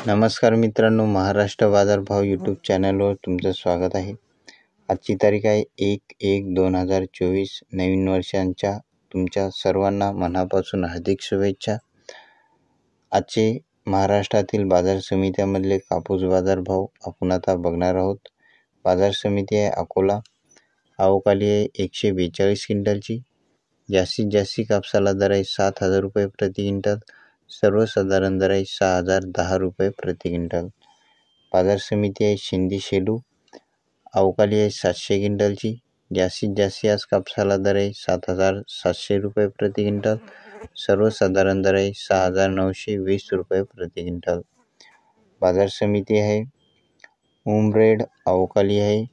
नमस्कार मित्रांनो, महाराष्ट्र बाजारभाव यूट्यूब चॅनलवर तुमचं स्वागत आहे. आजची तारीख आहे 1/1/2024. नवीन वर्षांच्या तुमच्या सर्वांना मनापासून हार्दिक शुभेच्छा. आजचे महाराष्ट्रातील बाजार समित्यामधले कापूस बाजारभाव आपण आता बघणार आहोत. बाजार समिती आहे अकोला. आवक आली आहे 142 क्विंटलची. जास्तीत जास्त कापसाला दर आहे 7,000 रुपये प्रति क्विंटल. सर्वसाधारण दर आहे 6,010 रुपये प्रति क्विंटल. बाजार समिती आहे शिंदे शेलू. अवकाली आहे 700 क्विंटलची. जास्तीत जास्त आज कापसाला दर आहे 7,700 रुपये प्रति क्विंटल. सर्वसाधारण दर आहे 6,920 रुपये प्रति क्विंटल. बाजार समिती आहे उमरेड. अवकाली आहे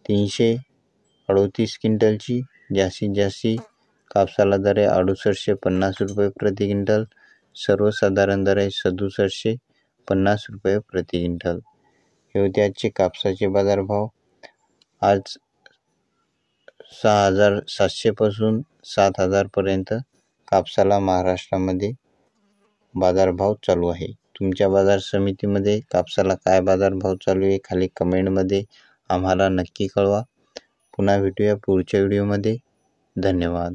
338 क्विंटलची. जास्तीत जास्त कापसाला दर आहे 6850 रुपये प्रति क्विंटल. सर्वसाधारण दर आहे 6750 रुपये प्रति क्विंटल. हे होते आजचे कापसाचे बाजारभाव. आज 6,700 पासून 7,000 पर्यंत कापसाला महाराष्ट्रामध्ये बाजारभाव चालू आहे. तुमच्या बाजार समितीमध्ये कापसाला काय बाजारभाव चालू आहे खाली कमेंटमध्ये आम्हाला नक्की कळवा. पुन्हा भेटूया पुढच्या व्हिडिओमध्ये. धन्यवाद.